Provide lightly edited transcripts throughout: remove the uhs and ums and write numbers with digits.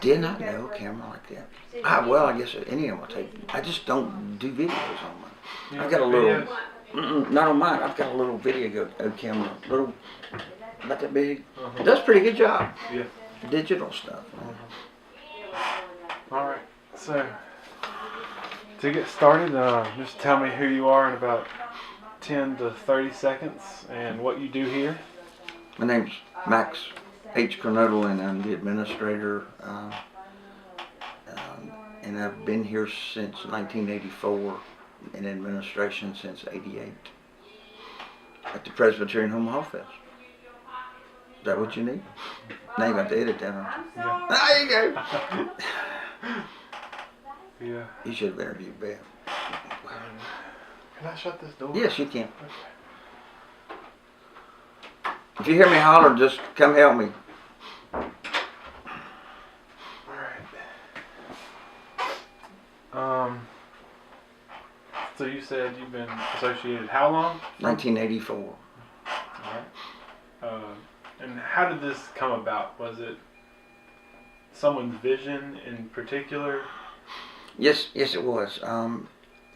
Did not know a camera like that. Well, I guess any of them will take. I just don't do videos on mine. I've got a little, not on mine. I've got a little video camera, little, about that big. It does a pretty good job. Yeah. Digital stuff. All right. So to get started, just tell me who you are in about 10 to 30 seconds and what you do here. My name's Max Kernodle, and I'm the administrator. And I've been here since 1984, in administration since '88 at the Presbyterian Home of Hawfields. Is that what you need? Now you got to edit that, aren't you? Yeah. There you go. Yeah. You should have interviewed Beth. Can I shut this door? Yes, you can. Okay. If you hear me holler, just come help me. So you said you've been associated how long? 1984. All right. And how did this come about? Was it someone's vision in particular? Yes, it was.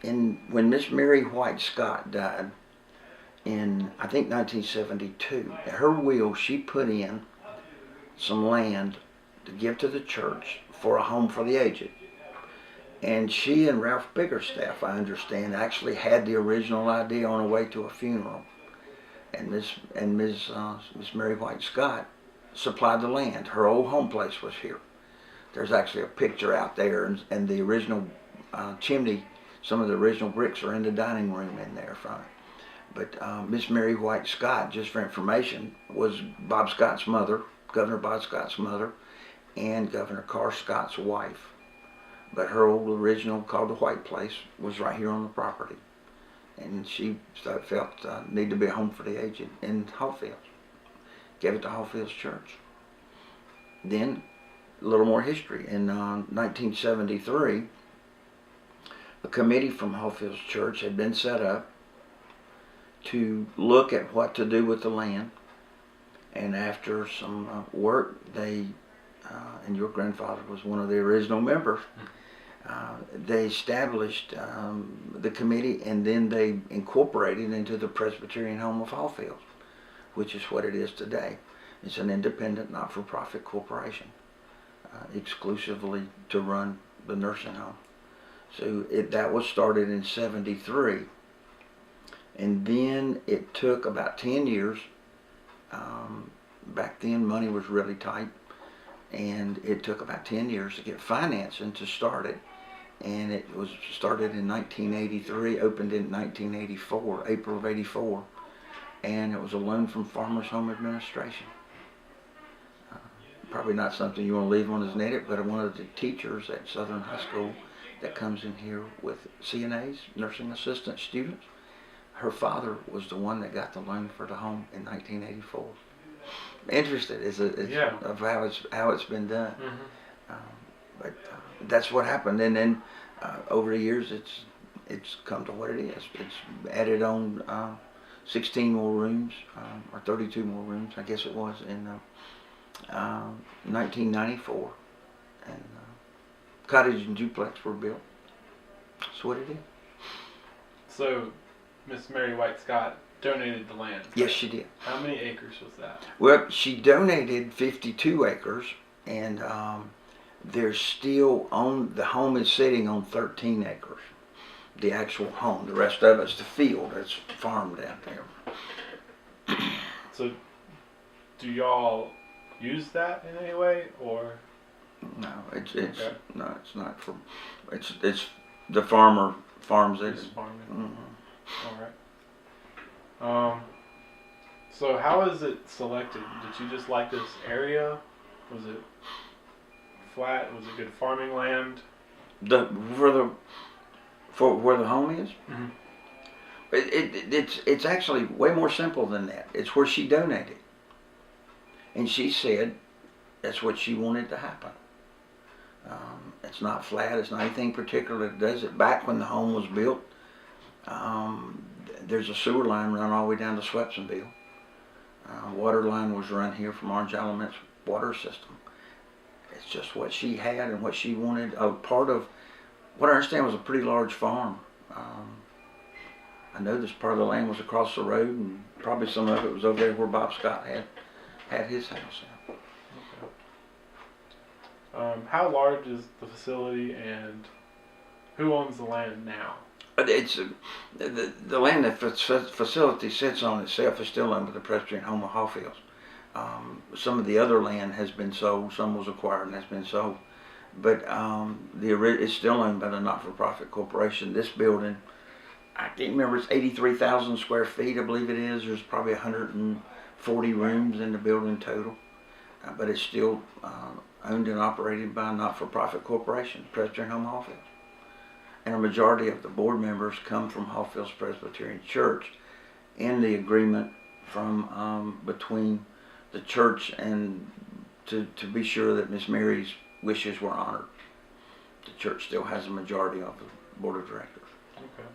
When Miss Mary White Scott died in, I think, 1972, her will, she put in some land to give to the church for a home for the aged. And she and Ralph Biggerstaff, I understand, actually had the original idea on her way to a funeral. And Miss Mary White Scott supplied the land. Her old home place was here. There's actually a picture out there, and the original chimney, some of the original bricks are in the dining room in there from it. But Miss Mary White Scott, just for information, was Bob Scott's mother, Governor Bob Scott's mother, and Governor Carr Scott's wife. But her old original, called the White Place, was right here on the property. And she felt needed to be a home for the aged in Hawfields. Gave it to Hawfields Church. Then, a little more history. In 1973, a committee from Hawfields Church had been set up to look at what to do with the land. And after some work, they, and your grandfather was one of the original members, they established the committee, and then they incorporated into the Presbyterian Home of Hawfields, which is what it is today. It's an independent, not-for-profit corporation, exclusively to run the nursing home. So that was started in '73, and then it took about 10 years. Back then, money was really tight, and it took about 10 years to get financing to start it. And it was started in 1983, opened in 1984, April of '84, and it was a loan from Farmers Home Administration. Probably not something you want to leave on as an edit, but one of the teachers at Southern High School that comes in here with CNAs, nursing assistant students, her father was the one that got the loan for the home in 1984. Interested of how it's been done. Mm-hmm. But that's what happened, and then over the years it's come to what it is. It's added on 16 more rooms, or 32 more rooms, I guess it was, in 1994, and cottage and duplex were built. That's what it is. So, Miss Mary White Scott donated the land. Yes, she did. How many acres was that? Well, she donated 52 acres, and there's still the home is sitting on 13 acres. The actual home. The rest of it's the field that's farmed out there. So, do y'all use that in any way, or? No, it's okay. No, it's not for. It's the farmer farms it. Just farming. Mm-hmm. All right. So how is it selected? Did you just like this area? Was it flat? Was it good farming land? For where the home is? Mm-hmm. It's actually way more simple than that. It's where she donated. And she said that's what she wanted to happen. It's not flat, it's not anything particular that does it. Back when the home was built, there's a sewer line run all the way down to Swepsonville. Water line was run here from Orange Element's water system. it's just what she had and what she wanted. Part of what I understand was a pretty large farm. I know this part of the land was across the road, and probably some of it was over there where Bob Scott had his house. Okay. How large is the facility, and who owns the land now? It's the land that facility sits on itself is still owned by the Presbyterian home of Hawfields. Some of the other land has been sold, some was acquired and has been sold, but it's still owned by the not-for-profit corporation. This building, I can't remember, it's 83,000 square feet, I believe it is. There's probably 140 rooms in the building total, but it's still owned and operated by a not-for-profit corporation, Presbyterian home of Hawfields. And a majority of the board members come from Hawfields Presbyterian Church in the agreement from between the church and to be sure that Miss Mary's wishes were honored. The church still has a majority of the board of directors. Okay.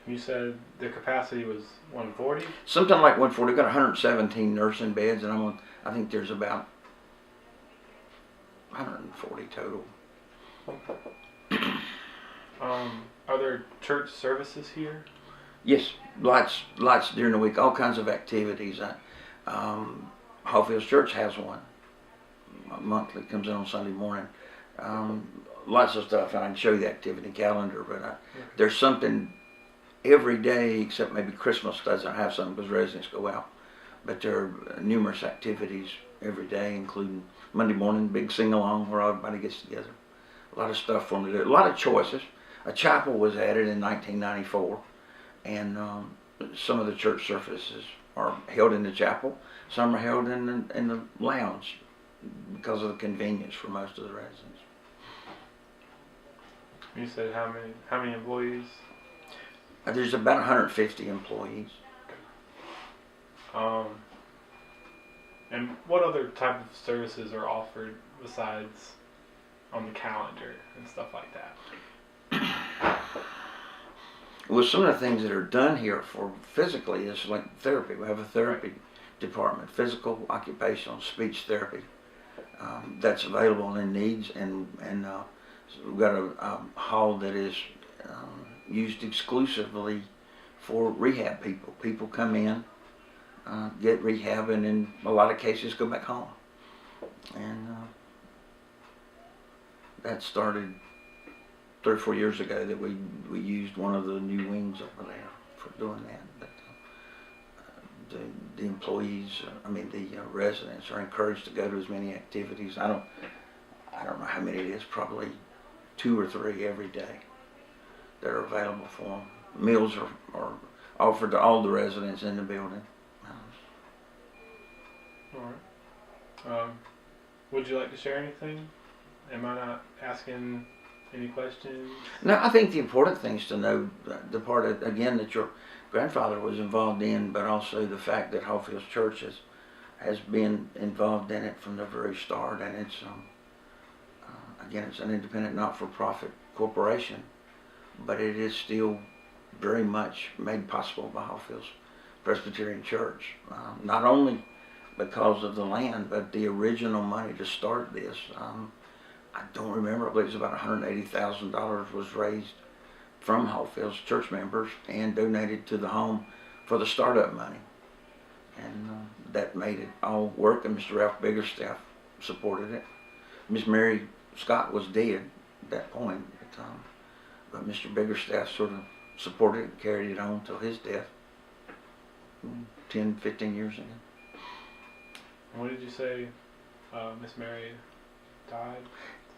You said the capacity was 140? Something like 140. We've got 117 nursing beds, and I think there's about 140 total. Are there church services here? Yes, lots during the week, all kinds of activities. Hawfields Church has one monthly, comes in on Sunday morning. Lots of stuff, and I can show you the activity calendar, but there's something every day, except maybe Christmas doesn't have something because residents go out. But there are numerous activities every day, including Monday morning, big sing-along where everybody gets together. A lot of stuff for them to do, a lot of choices. A chapel was added in 1994, and some of the church services are held in the chapel. Some are held in the lounge because of the convenience for most of the residents. You said how many employees? There's about 150 employees. And what other type of services are offered besides on the calendar and stuff like that? Well, some of the things that are done here for physically is like therapy. We have a therapy department, physical, occupational, speech therapy. That's available in needs, and so we've got a hall that is used exclusively for rehab people. People come in, get rehab, and in a lot of cases go back home. And that started 3 or 4 years ago, that we used one of the new wings over there for doing that. But the employees, the residents are encouraged to go to as many activities. I don't know how many it is, probably 2 or 3 every day that are available for them. Meals are offered to all the residents in the building. All right. Would you like to share anything? Am I not asking any questions? No, I think the important thing is to know the part, again, that your grandfather was involved in, but also the fact that Hawfields Church has been involved in it from the very start, and it's again, it's an independent, not-for-profit corporation, but it is still very much made possible by Hawfields Presbyterian Church. Not only because of the land, but the original money to start this. I don't remember, I believe it was about $180,000 was raised from Hawfields church members and donated to the home for the startup money. And that made it all work, and Mr. Ralph Biggerstaff supported it. Miss Mary Scott was dead at that point, but Mr. Biggerstaff sort of supported it and carried it on till his death 10, 15 years ago. What did you say Miss Mary died?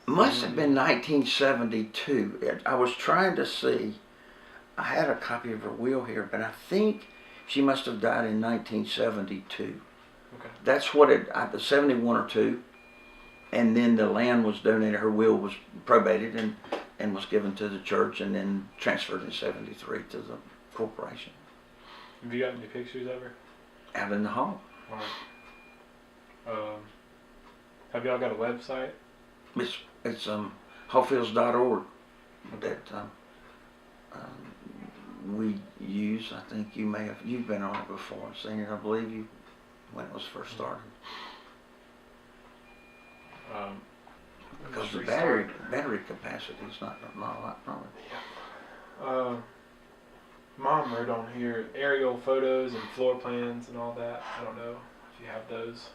Must have been 1972. I was trying to see, I had a copy of her will here, but I think she must have died in 1972. Okay. That's what the 71 or 2, and then the land was donated, her will was probated and was given to the church, and then transferred in 73 to the corporation. Have you got any pictures of her? Out in the hall. All right. Have y'all got a website? It's Hawfields.org that we use. I think you've been on it before and seen it, I believe, when it was first started. Because the battery capacity is not a lot probably. Mom wrote on here aerial photos and floor plans and all that. I don't know if you have those.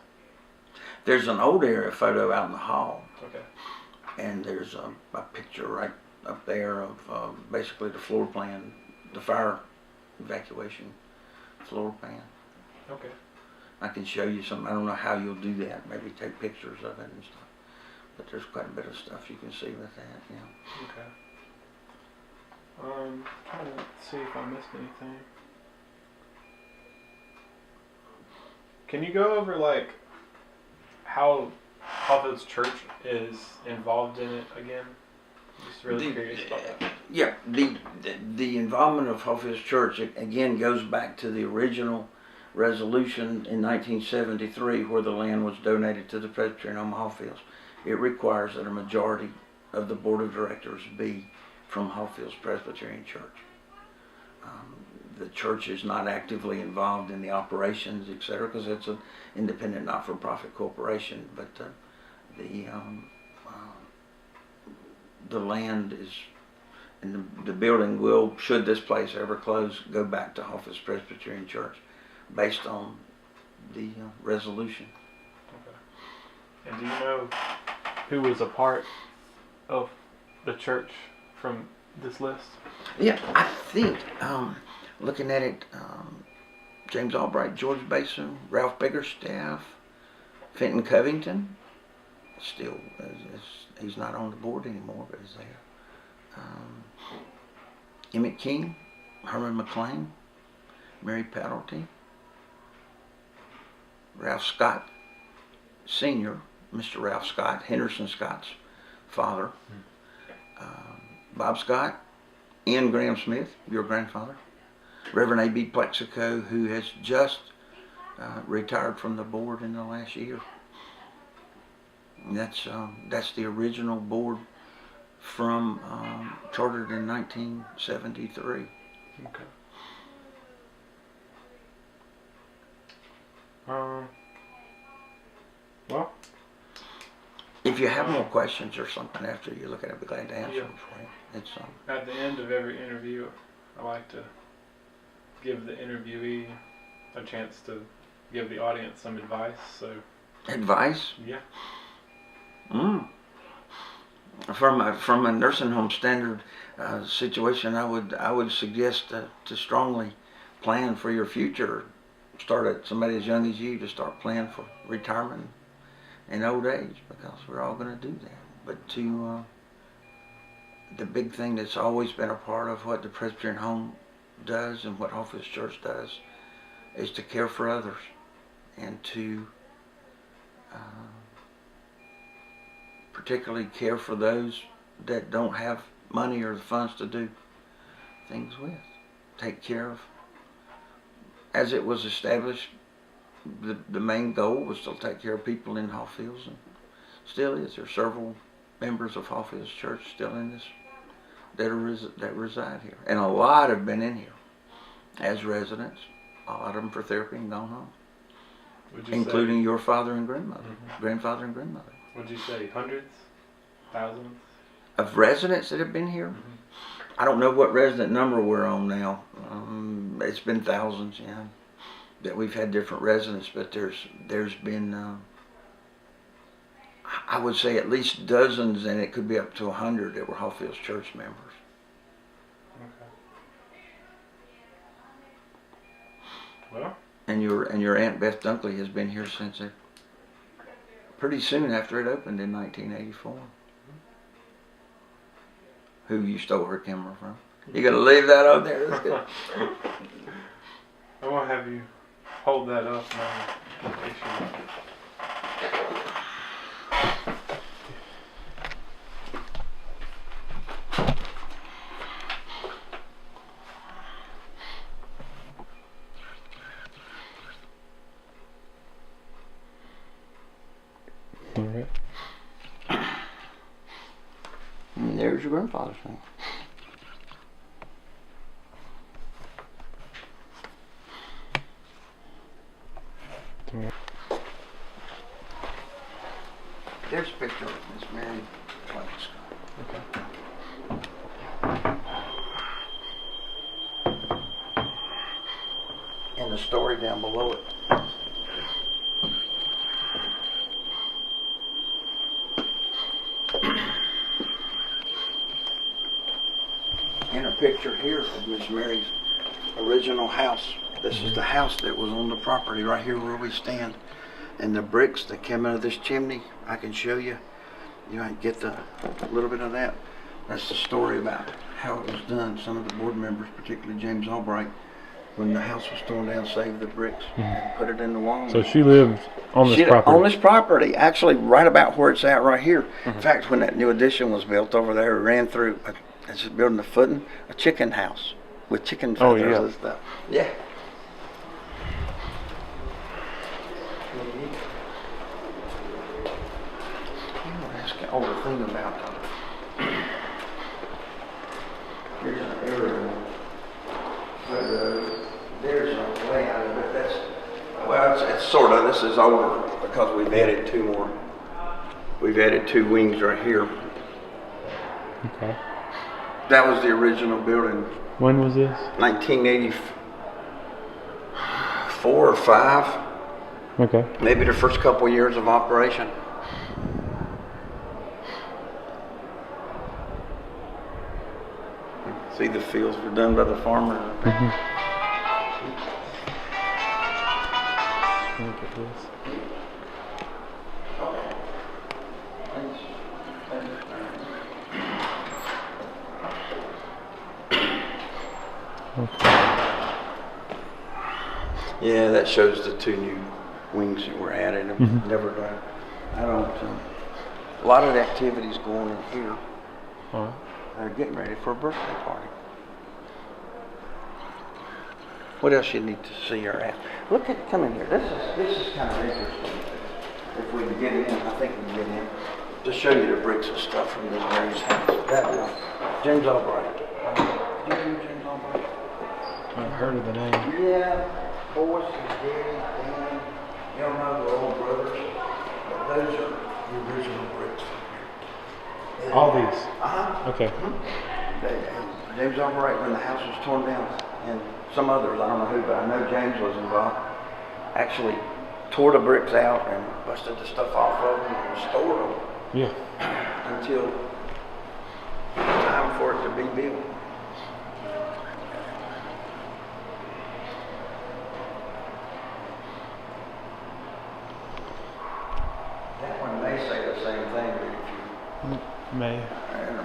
There's an old area photo out in the hall. Okay. And there's a picture right up there of basically the floor plan, the fire evacuation floor plan. Okay. I can show you some. I don't know how you'll do that. Maybe take pictures of it and stuff. But there's quite a bit of stuff you can see with that. Yeah. Okay. Trying to see if I missed anything. Can you go over like how Hawfields Church is involved in it again? Just really curious about that. Yeah, the involvement of Hawfields Church again goes back to the original resolution in 1973 where the land was donated to the Presbyterian home of Hawfields. It requires that a majority of the board of directors be from Hawfields Presbyterian Church. The church is not actively involved in the operations, etc., because it's an independent, not-for-profit corporation. But the land is, and the building will, should this place ever close, go back to Hawfields Presbyterian Church, based on the resolution. Okay. And do you know who was a part of the church from this list? Yeah, I think, looking at it, James Albright, George Basin, Ralph Biggerstaff, Fenton Covington, still, he's not on the board anymore, but he's there. Emmett King, Herman McLean, Mary Paddlety, Ralph Scott Sr., Mr. Ralph Scott, Henderson Scott's father, Bob Scott, Ian Graham Smith, your grandfather, Reverend A.B. Plexico, who has just retired from the board in the last year. And that's the original board from chartered in 1973. Okay. Well, if you have more questions or something after you look at it, I'd be glad to answer them for you. It's at the end of every interview, I like to give the interviewee a chance to give the audience some advice. So advice? Yeah. From a nursing home standard situation, I would suggest to strongly plan for your future. Start at somebody as young as you to start planning for retirement and old age, because we're all going to do that. But the big thing that's always been a part of what the Presbyterian home does and what Hawfields Church does is to care for others and to particularly care for those that don't have money or the funds to do things with. Take care of. As it was established, the main goal was to take care of people in Hawfields, and still is. There are several members of Hawfields Church still in this that reside here, and a lot have been in here as residents. A lot of them for therapy and gone home, including your father and grandmother, grandfather and grandmother. Would you say hundreds, thousands of residents that have been here? I don't know what resident number we're on now. It's been thousands, yeah, that we've had different residents, but there's been, I would say at least dozens, and it could be up to 100 that were Hawfields Church members. Okay. Well. And your Aunt Beth Dunkley has been here since pretty soon after it opened in 1984. Who you stole her camera from? You gotta leave that out there. That's good. I want to have you hold that up now. All right. And there's your grandfather's thing. There's a picture of Miss Mary White Scott. Okay. And the story down below it. And a picture here of Miss Mary's original house. This is the house that was on the property right here where we stand. And the bricks that came out of this chimney, I can show you. You might get a little bit of that. That's the story about how it was done. Some of the board members, particularly James Albright, when the house was torn down, saved the bricks and put it in the wall. So she lived on this property? On this property, actually right about where it's at right here. In fact, when that new addition was built over there, it ran through, it's building a footing, a chicken house with chicken feathers and stuff. Yeah. Oh, the thing about here's an area, but there's a way out of it. That's it's sort of. This is older because we've added two more. We've added two wings right here. Okay. That was the original building. When was this? 1984 or 5. Okay. Maybe the first couple years of operation. See, the fields were done by the farmer. Look at this. Okay. Yeah, that shows the two new wings that were added. Never done. I don't. A lot of the activities going in here. All right. They're getting ready for a birthday party. What else you need to see her at? Look at, come in here. This is kind of interesting. If we can get in, I think we can get in. To show you the bricks and stuff from Miss Mary's house. That was James Albright. Do you know James Albright? I've heard of the name. Yeah, Boyce and Gary, Dan. You don't know the old brothers, but those are the original bricks. All these? Uh-huh. Okay. James Albright, when the house was torn down, and some others, I don't know who, but I know James was involved, actually tore the bricks out and busted the stuff off of them and stored them. Yeah. Until time for it to be built. That one may say the same thing, but if you May.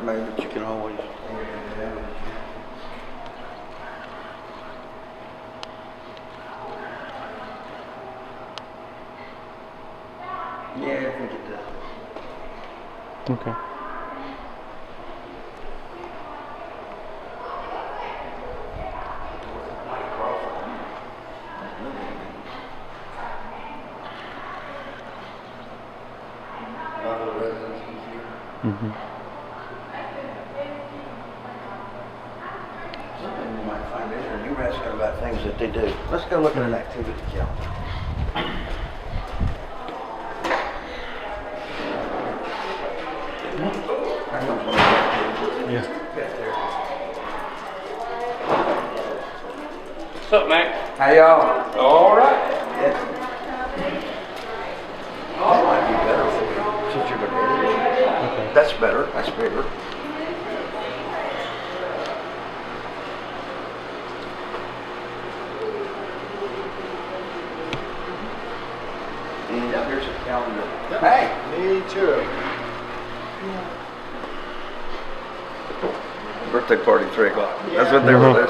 maybe you can always. Yeah, I think it does. Okay. Something you might find interesting. You were asking about things that they do. Let's go look at an activity calendar. Yeah. What's up, Max? How y'all? All right. Yeah. That might be better for you since you're going to edit it. Okay. That's better. That's bigger. And here's a calendar. Hey! Me too. Birthday party, 3 o'clock. That's what they were there.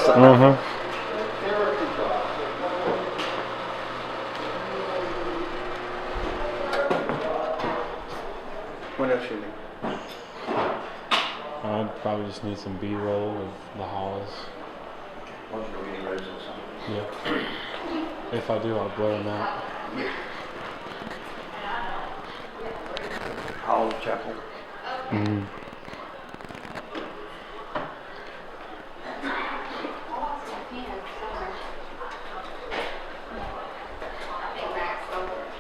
What else you need? I'd probably just need some B-roll of the hollows. Why don't you go get any roses or something? Yeah. If I do, I'll blow them out. Yeah. Hollow Chapel. Mm.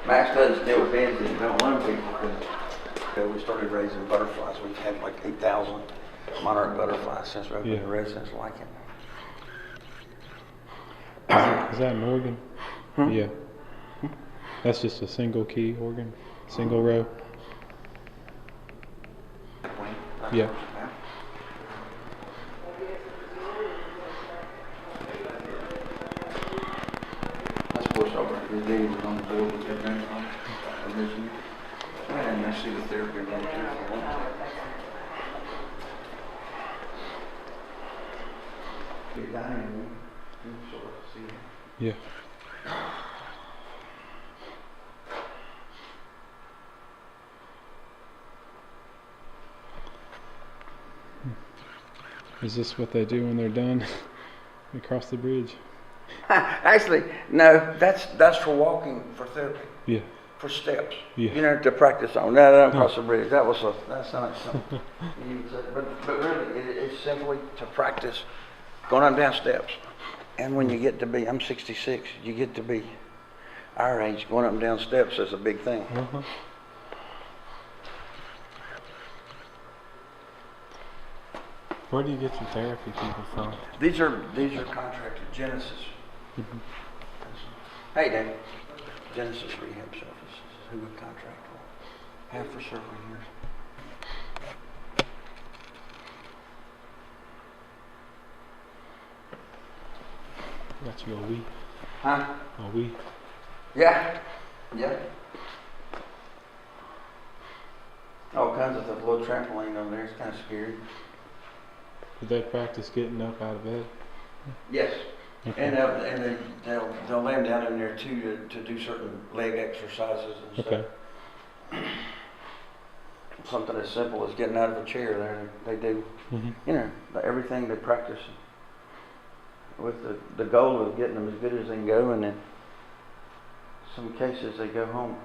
Max doesn't deal with Benzie. Don't want people raising butterflies. We've had like 8,000 monarch butterflies since we opened Yeah. the residence like it. Is that an organ? Hmm? Yeah. That's just a single key organ, single row. Yeah. That's what's over. His daddy was on the board with their grandfather originally. And I see the therapy right there for one time. Big dining room. You can sort of see it. Yeah. Is this what they do when they're done? They cross the bridge? Actually, no, that's for walking, for therapy, Yeah. for steps. Yeah. You know, to practice on. No, they don't cross the bridge. That's not something. But really, it's simply to practice going up and down steps. And when you get to be, I'm 66, you get to be our age, going up and down steps is a big thing. Uh-huh. Where do you get your therapy people from? These are contracted. Genesis. Mm-hmm. Hey, Dan. Genesis Rehab Services is who we contract with. Have for several years. Got you a Wii. Huh? A Wii. Yeah. Yeah. All kinds of stuff. A little trampoline over there. It's kind of scary. Did they practice getting up out of bed? Yes. Okay. And they'll lay them down in there too to do certain leg exercises and Okay. stuff. Something as simple as getting out of a chair there, they do, Mm-hmm. you know, everything they practice with the goal of getting them as good as they can go, and in some cases they go home.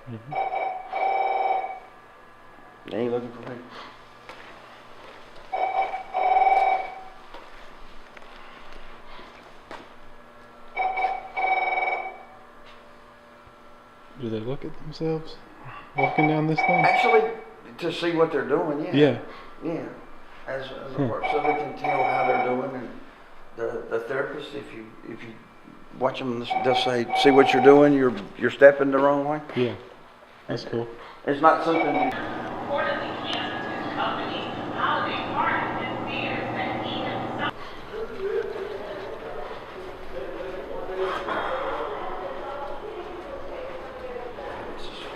Mm-hmm. They ain't looking for me. Do they look at themselves walking down this thing? Actually, to see what they're doing, yeah. Yeah. Yeah. As a part, so they can tell how they're doing, and the therapist, if you watch them, they'll say, "See what you're doing? You're stepping the wrong way." Yeah. That's cool. It's not something. Reportedly canceled his company's holiday party and fears that even some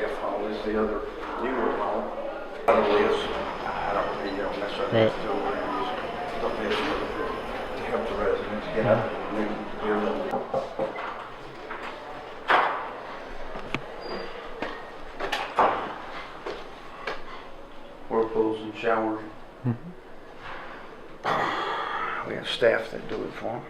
F hall is the other newer hall. I don't really mess up. Right. Don't mess to help the residents get up and new building. Whirlpools and showers. Mm-hmm. We have staff that do it for them.